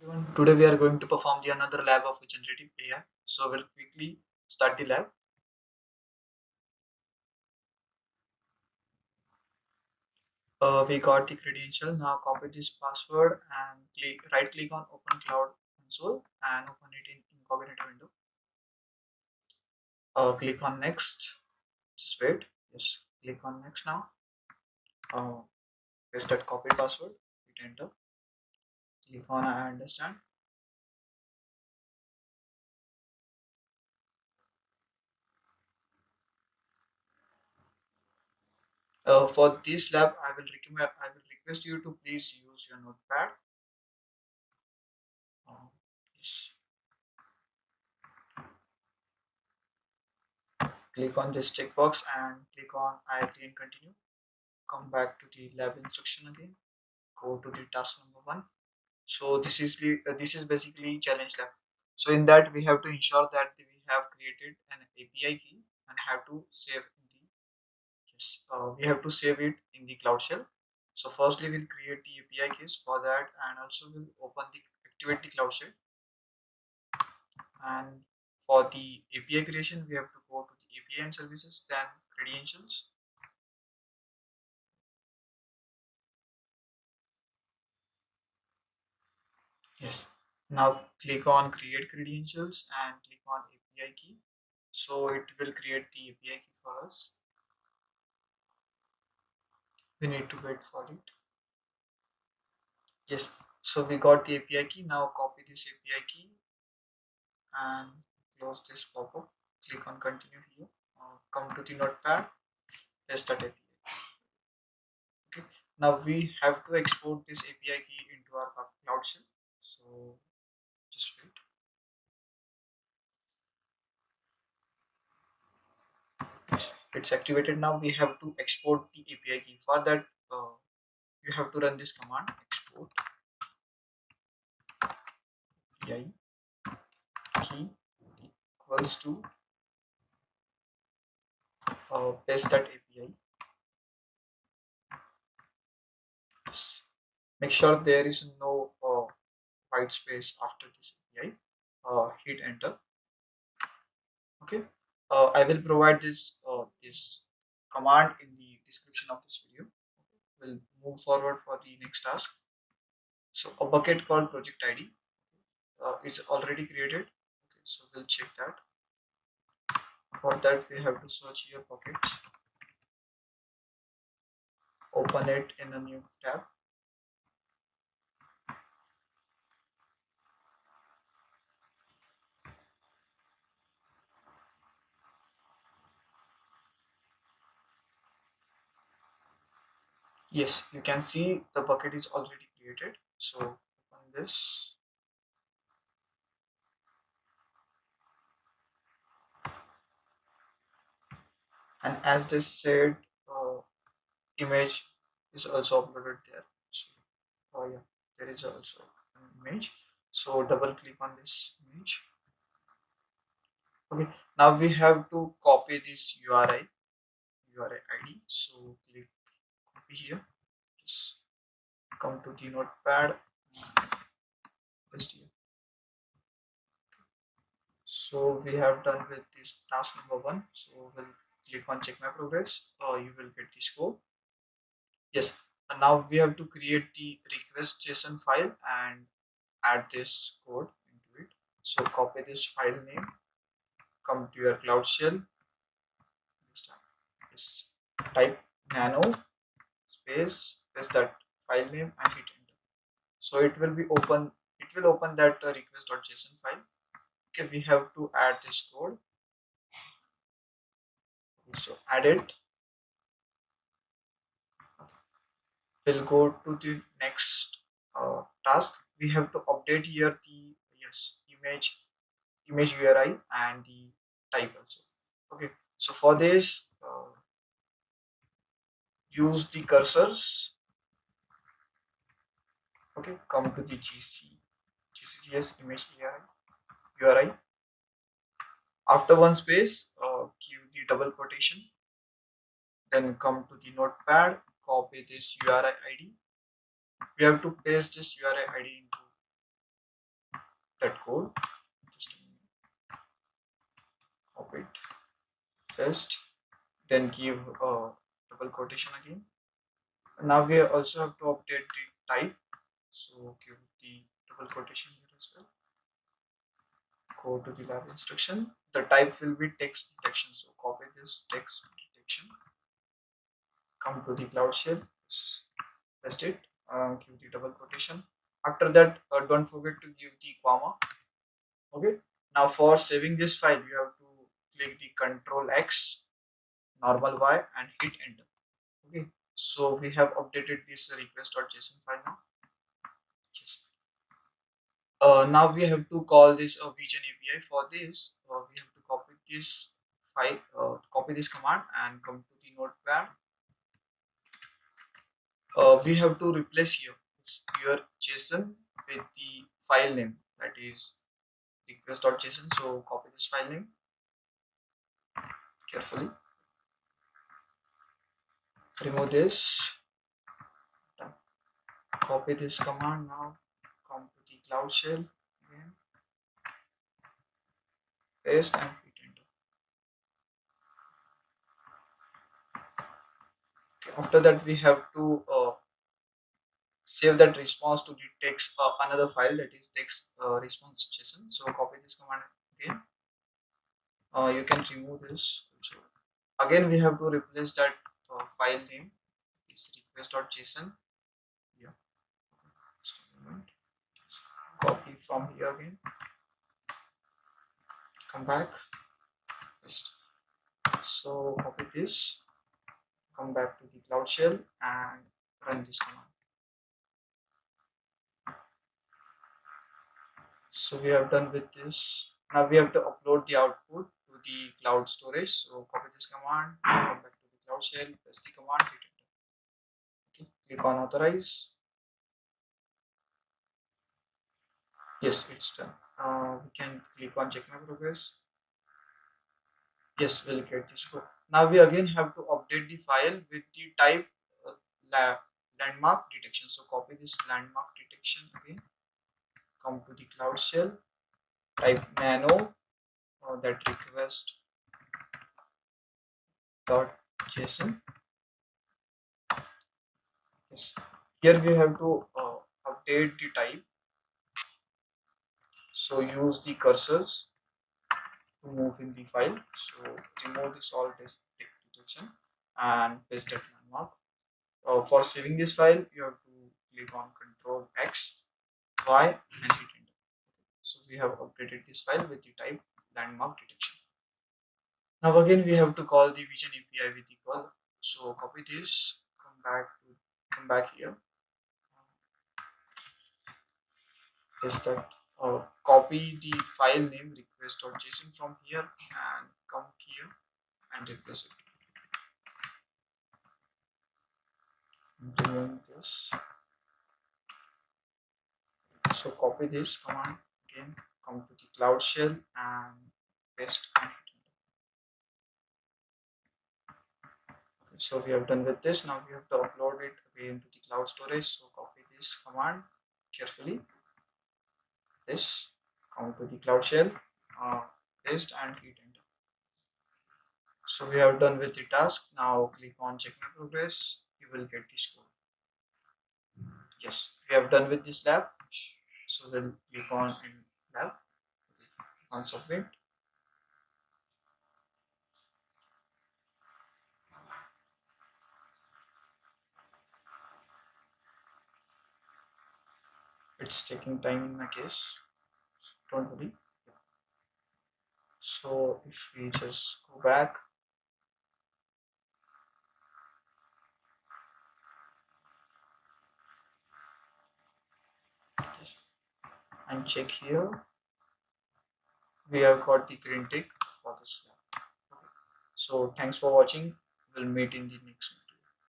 Everyone, today we are going to perform the another lab of generative AI. So we'll quickly start the lab. We got the credential. Now copy this password and right click on Open Cloud Console and open it in incognito window. Click on Next. Just wait. Yes, click on Next now. Uh, Paste that copied password. Hit Enter. Click on I understand. For this lab, I will request you to please use your notepad. Yes. Click on this checkbox and click on I agree and continue. Come back to the lab instruction again. Go to the task number one. So this is basically challenge lab. So in that we have to ensure that we have created an API key and have to save in the we have to save it in the Cloud Shell. So firstly we'll create the API keys for that, and also we'll open the activate the Cloud Shell. And for the API creation we have to go to the API and services, then credentials. Yes. Now click on create credentials and click on API key. So it will create the API key for us. We need to wait for it. Yes. So we got the API key. Now copy this API key and close this pop-up. Click on continue here. Come to the notepad. Paste that API. Okay. Now we have to export this API key into our Cloud Shell. So just wait. Yes. It's activated now. We have to export the API key. For that, you have to run this command export API key equals to paste that API. Yes. Make sure there is no white space after this API. Hit enter. Okay. I will provide this command in the description of this video. We'll move forward for the next task. So a bucket called project ID is already created. Okay, so we'll check that. For that we have to search here buckets. Open it in a new tab. Yes, you can see the bucket is already created. So open this. And as this said, image is also uploaded there. So, yeah, there is also an image. So double click on this image. Okay, now we have to copy this URI ID. So click copy here. Just come to the notepad. Paste here. So we have done with this task number one. So we'll click on check my progress, or you will get the score. Yes, and now we have to create the request JSON file and add this code into it. So copy this file name, come to your Cloud Shell, this time. Yes, type nano space, paste that file name and hit enter. So it will be open. It will open that request.json file. Okay, we have to add this code. So add it. We'll go to the next task. We have to update here the image URI and the type also. Okay, so for this use the cursors. Okay, come to the GCCS image URI. After one space, give the double quotation. Then come to the notepad, copy this URI ID. We have to paste this URI ID into that code. Just copy it, paste, then give a double quotation again. Now we also have to update the type, so give the double quotation here as well. Go to the lab instruction. The type will be text detection, so copy this text detection, come to the cloud shell, paste it, give the double quotation. After that, don't forget to give the comma. Okay, now for saving this file you have to click the Control X, normal Y, and hit enter. Okay, so we have updated this request.json file now. Yes. Now we have to call this a vision API. For this, we have to copy this file, copy this command, and come to the notepad. We have to replace here your JSON with the file name, that is request.json. So copy this file name carefully, remove this, copy this command. Now come to the cloud shell again, paste and hit enter. Okay, after that we have to save that response to the text another file, that is text response JSON. So copy this command again. You can remove this. So again we have to replace that file name is request.json. Yeah, just a moment. Copy from here again, come back, paste. So copy this, come back to the cloud shell and run this command. So we have done with this. Now we have to upload the output to the cloud storage. So copy this command, come back to the cloud shell, paste the command, hit enter. Okay, click on authorize. Yes, it's done. We can click on check my progress. Yes, we'll get the score. Now we again have to update the file with the type landmark detection. So copy this landmark detection again, come to the cloud shell, type nano that request dot json. Yes, here we have to update the type. So use the cursors to move in the file. So remove this all text detection and paste that landmark. For saving this file, you have to click on Control X, Y, and hit enter. So we have updated this file with the type landmark detection. Now again we have to call the vision API with the call. So copy this, come back here, paste that. Copy the file name request.json from here and come here and replace it. I'm doing this. So copy this command again, come to the cloud shell and paste and hit enter. Okay, so we have done with this. Now we have to upload it again to the cloud storage. So copy this command carefully. This, come to the cloud shell, paste and hit enter. So we have done with the task. Now click on check my progress. You will get the score. Yes, we have done with this lab. So we'll click on in lab, on submit. It's taking time in my case. Don't worry. So if we just go back, yes, and check here, we have got the green tick for this lab. Okay. So thanks for watching. We'll meet in the next one.